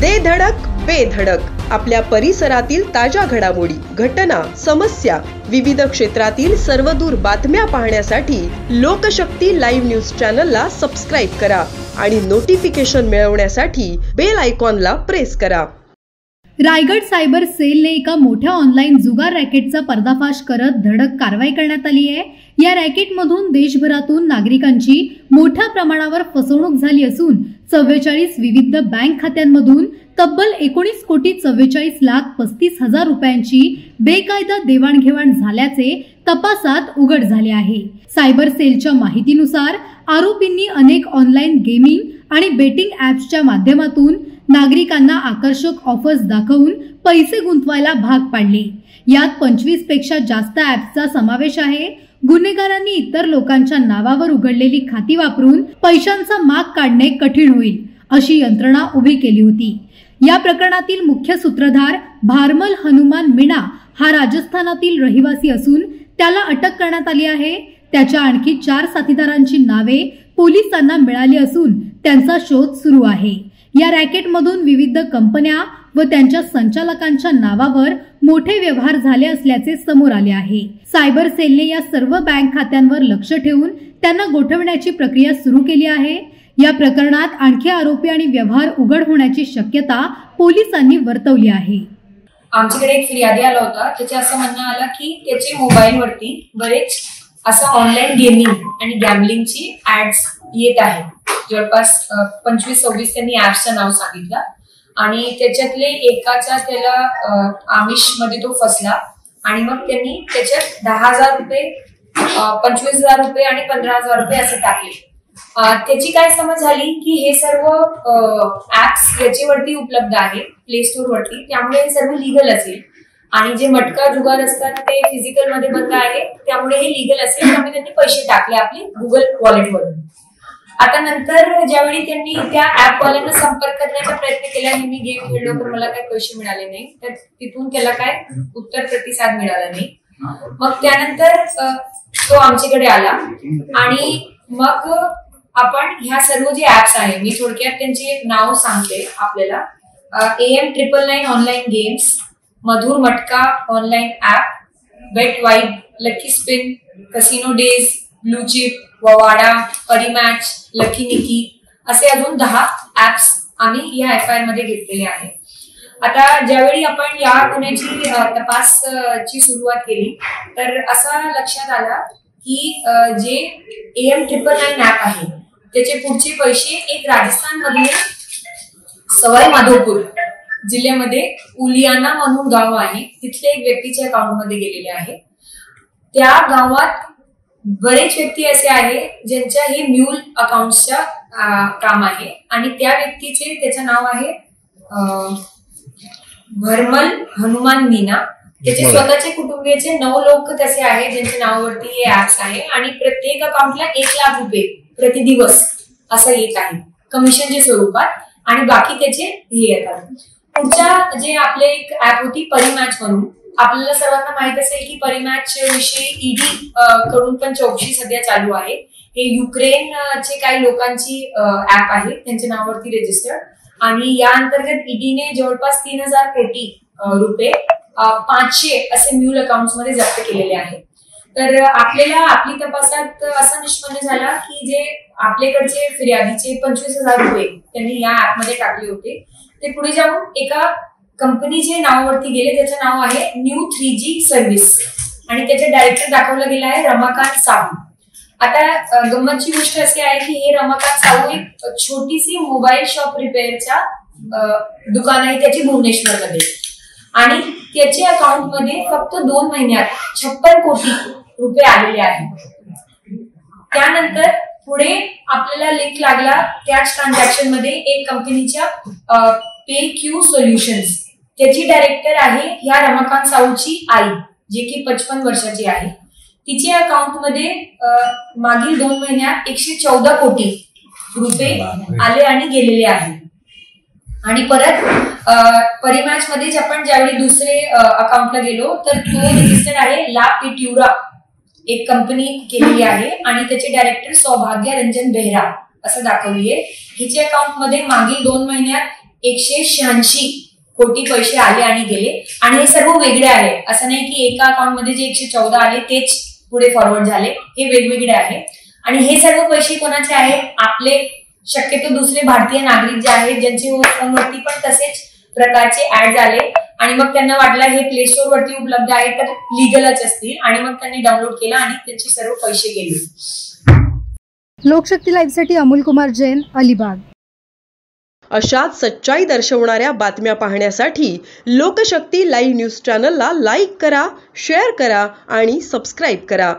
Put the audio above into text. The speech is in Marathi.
दे धडक बेधडक आपल्या परिसरातील ताज्या घडामोडी, घटना, समस्या, विविध क्षेत्रातील सर्वदूर बातम्या पाहण्यासाठी लोकशक्ती लाईव्ह न्यूज चॅनलला सबस्क्राईब करा आणि नोटिफिकेशन मिळवण्यासाठी बेल आयकॉनला प्रेस करा. रायगड सायबर सेलने एका मोठ्या ऑनलाईन जुगार रॅकेटचा पर्दाफाश करत धडक कारवाई करण्यात आली आहे. या रॅकेटमधून देशभरातून नागरिकांची मोठ्या प्रमाणावर फसवणूक झाली असून 44 विविध बँक खात्यांमधून तब्बल 19,44,35,00,000 रुपयांची बेकायदा देवाणघेवाण झाल्याचे तपासात उघड झाले आहे. सायबर सेलच्या माहितीनुसार आरोपींनी अनेक ऑनलाईन गेमिंग आणि बेटिंग ॲप्सच्या माध्यमातून नागरिकांना आकर्षक ऑफर्स दाखवून पैसे गुंतवायला भाग पाडले. यात 25 पेक्षा जास्त ॲप्सचा समावेश आहे. गुन्हेगारांनी इतर लोकांच्या नावावर उघडलेली खाती वापरून पैशांचा माग काढणे कठीण होईल अशी यंत्रणा उभी केली होती. या प्रकरणातील मुख्य सूत्रधार भारमल हनुमान मीणा हा राजस्थानातील रहिवासी असून त्याला अटक करण्यात आली आहे. त्याच्या आणखी 4 साथीदारांची नावे पोलिसांना मिळाली असून त्यांचा शोध सुरू आहे. या रॅकेटमधून विविध कंपन्या व त्यांच्या संचालकांच्या नावावर मोठे व्यवहार झाले असल्याचे समोर आले आहे. सायबर सेलने या सर्व बँक खात्यांवर लक्ष ठेवून त्यांना गोठवण्याची प्रक्रिया सुरू केली आहे. या प्रकरणात आणखी आरोपी आणि व्यवहार उघड होण्याची शक्यता पोलिसांनी वर्तवली आहे. आमच्याकडे एक फिर्यादी आला होता. त्याचे असं म्हणणं आलं की त्याचे मोबाईलवरती बरेच असं ऑनलाईन गेमिंग आणि गॅम्बलिंगची ऍड्स येत आहे. जवळपास 25-26 त्यांनी ऍप्सचं नाव सांगितलं आणि त्याच्यातले एकाचा त्याला आमिष मध्ये तो फसला आणि मग त्यांनी त्याच्यात 10,000 रुपये, 25,000 रुपये आणि 15,000 रुपये असे टाकले. त्याची काय समज झाली की हे सर्व ऍप्स याच्यावरती उपलब्ध आहे प्ले स्टोर वरती, त्यामुळे हे सर्व लिगल असेल आणि जे मटका जुगार असतात ते फिजिकल मध्ये बंद आहे, त्यामुळे हे लिगल असेल. त्यामुळे त्यांनी पैसे टाकले आपले गुगल वॉलेट वरून. आता नंतर ज्यावेळी त्यांनी त्या ऍप वाल्यांना संपर्क करण्याचा प्रयत्न केला, मी गेम खेळलो पण मला काही पैसे मिळाले नाही, तर तिथून त्याला काय उत्तर प्रतिसाद मिळाला नाही. मग त्यानंतर तो आमच्याकडे आला आणि मग आपण ह्या सर्व जे ऍप्स आहे, मी थोडक्यात त्यांचे नाव सांगते आपल्याला. AM999 online games, Madhur Matka online app, bet vibe, lucky spin, casino days, blue chip, Vavada, Parimatch, lucky Niki असे अजून 10 ऍप्स आम्ही या FIR मध्ये घेतलेले आहे. आता ज्यावेळी आपण या गुन्ह्याची तपासची सुरुवात केली तर असा लक्षात आला की जे AM999 ऍप आहे त्याचे पुढचे पैसे एक राजस्थान मधले सवाई माधोपूर जिल्ह्यामध्ये उलियाना म्हणून गाव आहे, तिथले एक व्यक्तीच्या अकाउंट मध्ये गेलेले आहे. त्या गावात बरेच व्यक्ती असे आहे ज्यांच्या हे म्यूल अकाउंटच्या काम आहे आणि त्या व्यक्तीचे त्याचं नाव आहे भरमल हनुमान मीना. त्याचे स्वतःचे कुटुंबियाचे 9 लोक तसे आहेत ज्यांच्या नावावरती हे ऍप्स आहे आणि प्रत्येक अकाउंटला 1,00,000 रुपये प्रतिदिवस असं येत आहे कमिशनच्या स्वरूपात आणि बाकी त्याचे हे येतात. पुढच्या जे आपले एक ऍप होती परिमॅच म्हणून, आपल्याला सर्वांना माहित असेल की परिमॅच विषयी ED कडून पण चौकशी सध्या चालू आहे. हे युक्रेनचे काही लोकांची ऍप आहे, त्यांच्या नावावरती रजिस्टर्ड आणि या अंतर्गत EDने जवळपास 3,000 कोटी रुपये 500 असे म्यूल अकाउंट्स मध्ये जप्त केलेले आहेत. तर आपल्याला आपली तपासात असा निष्पन्न झाला की जे आपल्याकडचे फिर्यादीचे 25,000 रुपये त्यांनी या ऍप मध्ये टाकले होते ते पुढे जाऊन एका कंपनीचे नावावरती गेले, त्याचं नाव आहे न्यू 3G सर्व्हिस आणि त्याचे डायरेक्टर दाखवला गेला आहे रमाकांत साहू. आता गंमतची गोष्ट अशी आहे की हे रमाकांत साहू एक छोटीशी मोबाईल शॉप रिपेअरच्या दुकान आहे त्याची भुवनेश्वरमध्ये आणि त्याच्या अकाउंट मध्ये फक्त 2 महिन्यात 56 कोटी रुपये आलेले आहेत. त्यानंतर पुढे आपल्याला लिंक लागला त्याच ट्रान्झॅक्शन मध्ये एक कंपनीच्या PayQ सोल्युशन्स, त्याची डायरेक्टर आहे ह्या रमाकांत साहूची आई जे की 55 वर्षाची आहे. तिच्या अकाउंट मध्ये मागील 2 महिन्यात 114 कोटी रुपये आले आणि गेलेले आहे. आणि परत परिमॅच मध्येच आपण ज्यावेळी दुसरे अकाउंटला गेलो तर तो रजिस्टर्ड आहे ला पिट्युरा एक कंपनी केलेली आहे आणि त्याचे डायरेक्टर सौभाग्य रंजन बेहरा असं दाखवलीये. हिच्या अकाउंट मध्ये मागील 2 महिन्यात 186 कोटी पैसे आले आणि गेले, आणि हे सर्व वेगळे आहे. असं नाही की एका अकाउंट मध्ये जे 114 आले तेच पुढे फॉरवर्ड झाले, हे वेगवेगळे आहे. आणि हे सर्व पैसे कोणाचे आहेत? आपले शक्यतो दुसरे भारतीय नागरिक जे आहेत, ज्यांचे फोनवरती पण तसेच प्रकारचे ऍड आले आणि मग त्यांना वाटलं हे प्ले स्टोर वरती उपलब्ध आहे तर लिगलच असतील, आणि मग त्यांनी डाउनलोड केला आणि त्यांचे सर्व पैसे गेले. लोकशक्ती लाईव्ह साठी अमोल कुमार जैन, अलिबाग. अशाच सच्चाई दर्शवणाऱ्या बातम्या पाहण्यासाठी लोकशक्ती लाईव्ह न्यूज चॅनलला लाईक करा, शेअर करा आणि सबस्क्राईब करा.